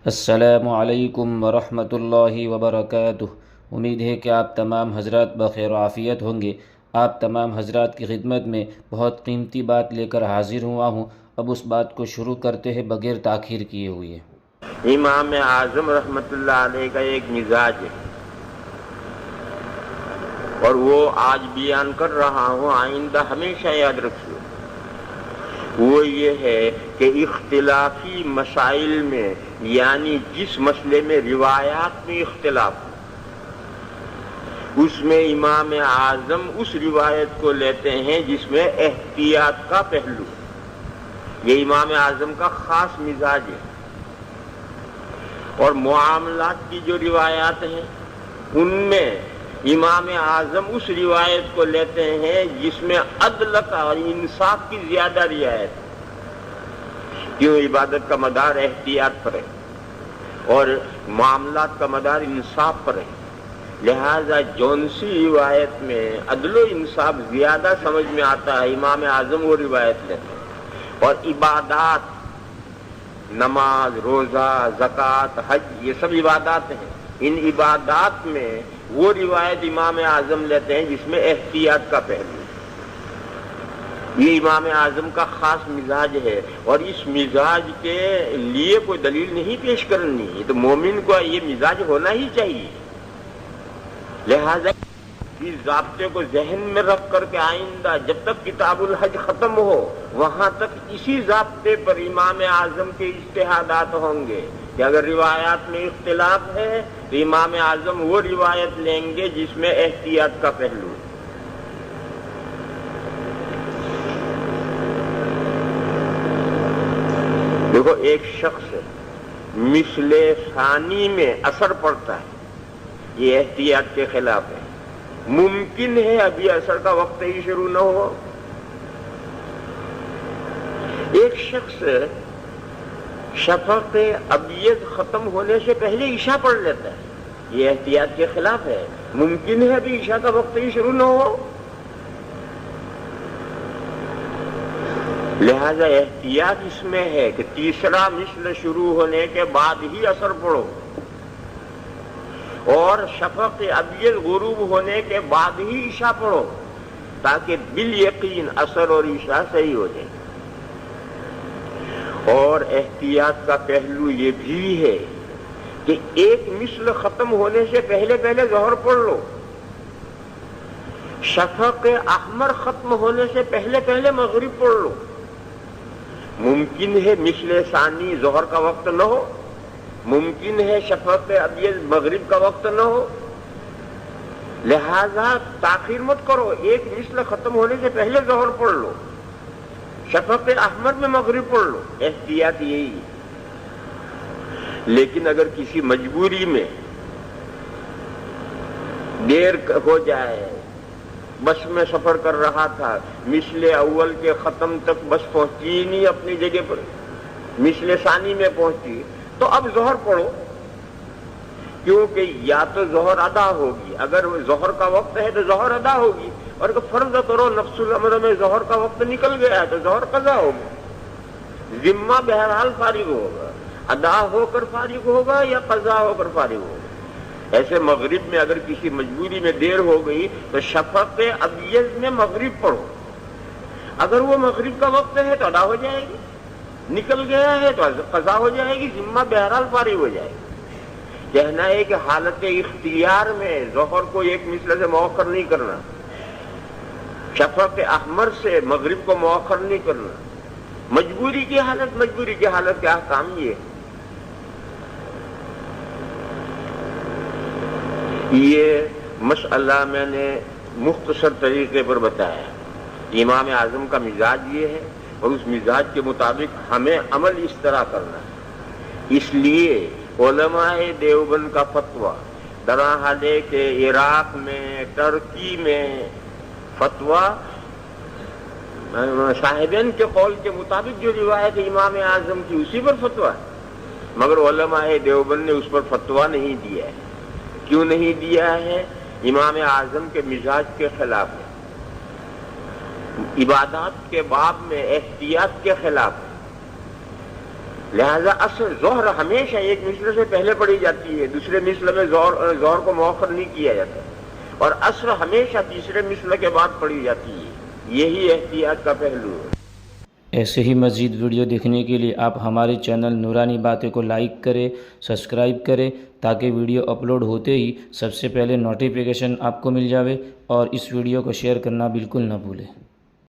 السلام علیکم ورحمۃ اللہ وبرکاتہ۔ امید ہے کہ آپ تمام حضرات بخیر و عافیت ہوں گے۔ آپ تمام حضرات کی خدمت میں بہت قیمتی بات لے کر حاضر ہوا ہوں۔ اب اس بات کو شروع کرتے ہیں بغیر تاخیر کیے ہوئے۔ امام اعظم رحمۃ اللہ علیہ کا ایک مزاج ہے اور وہ آج بیان کر رہا ہوں، آئندہ ہمیشہ یاد رکھیے۔ وہ یہ ہے کہ اختلافی مسائل میں، یعنی جس مسئلے میں روایات میں اختلاف، اس میں امام اعظم اس روایت کو لیتے ہیں جس میں احتیاط کا پہلو۔ یہ امام اعظم کا خاص مزاج ہے۔ اور معاملات کی جو روایات ہیں ان میں امام اعظم اس روایت کو لیتے ہیں جس میں عدالت اور انصاف کی زیادہ رعایت ہے، کیوں عبادت کا مدار احتیاط پر ہے اور معاملات کا مدار انصاف پر ہے، لہذا جون سی روایت میں عدل و انصاف زیادہ سمجھ میں آتا ہے، امام اعظم وہ روایت لیتے ہیں۔ اور عبادات، نماز، روزہ، زکوٰۃ، حج، یہ سب عبادات ہیں، ان عبادات میں وہ روایت امام اعظم لیتے ہیں جس میں احتیاط کا پہلو۔ یہ امام اعظم کا خاص مزاج ہے اور اس مزاج کے لیے کوئی دلیل نہیں پیش کرنی، یہ تو مومن کو یہ مزاج ہونا ہی چاہیے۔ لہذا اس ضابطے کو ذہن میں رکھ کر کے آئندہ جب تک کتاب الحج ختم ہو وہاں تک اسی ضابطے پر امام اعظم کے اجتہادات ہوں گے کہ اگر روایات میں اختلاف ہے تو امام اعظم وہ روایت لیں گے جس میں احتیاط کا پہلو۔ دیکھو، ایک شخص مثل ثانی میں اثر پڑتا ہے، یہ احتیاط کے خلاف ہے۔ ممکن ہے ابھی اثر کا وقت ہی شروع نہ ہو، ایک شخص شفق ابیض ختم ہونے سے پہلے عشاء پڑھ لیتا ہے، یہ احتیاط کے خلاف ہے۔ ممکن ہے ابھی عشاء کا وقت ہی شروع نہ ہو، لہذا احتیاط اس میں ہے کہ تیسرا مثل شروع ہونے کے بعد ہی اثر پڑھو اور شفق ابیض غروب ہونے کے بعد ہی عشاء پڑھو تاکہ بالیقین اثر اور عشاء صحیح ہو جائے۔ اور احتیاط کا پہلو یہ بھی ہے کہ ایک مثل ختم ہونے سے پہلے ظہر پڑھ لو، شفق احمر ختم ہونے سے پہلے مغرب پڑھ لو۔ ممکن ہے مثل ثانی ظہر کا وقت نہ ہو، ممکن ہے شفق ابیض مغرب کا وقت نہ ہو، لہذا تاخیر مت کرو، ایک مثل ختم ہونے سے پہلے ظہر پڑھ لو، شفق احمر میں مغرب پڑھ لو، احتیاط یہی۔ لیکن اگر کسی مجبوری میں دیر ہو جائے، بس میں سفر کر رہا تھا، مثل اول کے ختم تک بس پہنچی ہی نہیں اپنی جگہ پر، مثل ثانی میں پہنچی، تو اب ظہر پڑھو، کیونکہ یا تو ظہر ادا ہوگی، اگر ظہر کا وقت ہے تو ظہر ادا ہوگی، اور اگر فرض کرو نفس الامر میں ظہر کا وقت نکل گیا ہے تو ظہر قضا ہوگی، ذمہ بہرحال فارغ ہوگا، ادا ہو کر فارغ ہوگا یا قضا ہو کر فارغ ہوگا۔ ایسے مغرب میں اگر کسی مجبوری میں دیر ہو گئی تو شفق ابیض میں مغرب پڑھو، اگر وہ مغرب کا وقت ہے تو ادا ہو جائے گی، نکل گیا ہے تو قضا ہو جائے گی، ذمہ بہرحال فارغ ہو جائے گی۔ کہنا ہے کہ حالت اختیار میں ظہر کو ایک مثل سے مؤخر نہیں کرنا، شفق احمر سے مغرب کو مؤخر نہیں کرنا، مجبوری کی حالت کے احکام یہ ہے۔ یہ مسئلہ میں نے مختصر طریقے پر بتایا، امام اعظم کا مزاج یہ ہے اور اس مزاج کے مطابق ہمیں عمل اس طرح کرنا ہے۔ اس لیے علماء دیوبند کا فتویٰ درحال ہے کہ عراق میں، ترکی میں فتویٰ صاحبین کے قول کے مطابق جو روایت امام اعظم کی اسی پر فتویٰ ہے، مگر علماء دیوبند نے اس پر فتویٰ نہیں دیا ہے۔ کیوں نہیں دیا ہے؟ امام اعظم کے مزاج کے خلاف ہے، عبادات کے باب میں احتیاط کے خلاف ہے، لہذا اصل ظہر ہمیشہ ایک مثل سے پہلے پڑھی جاتی ہے، دوسرے مثل میں ظہر کو مؤخر نہیں کیا جاتا، اور عصر ہمیشہ تیسرے مثل کے بعد پڑھی جاتی ہے۔ یہی احتیاط کا پہلو ہے۔ ایسے ہی مزید ویڈیو دیکھنے کے لیے آپ ہمارے چینل نورانی باتیں کو لائک کریں، سبسکرائب کریں، تاکہ ویڈیو اپلوڈ ہوتے ہی سب سے پہلے نوٹیفیکیشن آپ کو مل جاوے، اور اس ویڈیو کو شیئر کرنا بالکل نہ بھولیں۔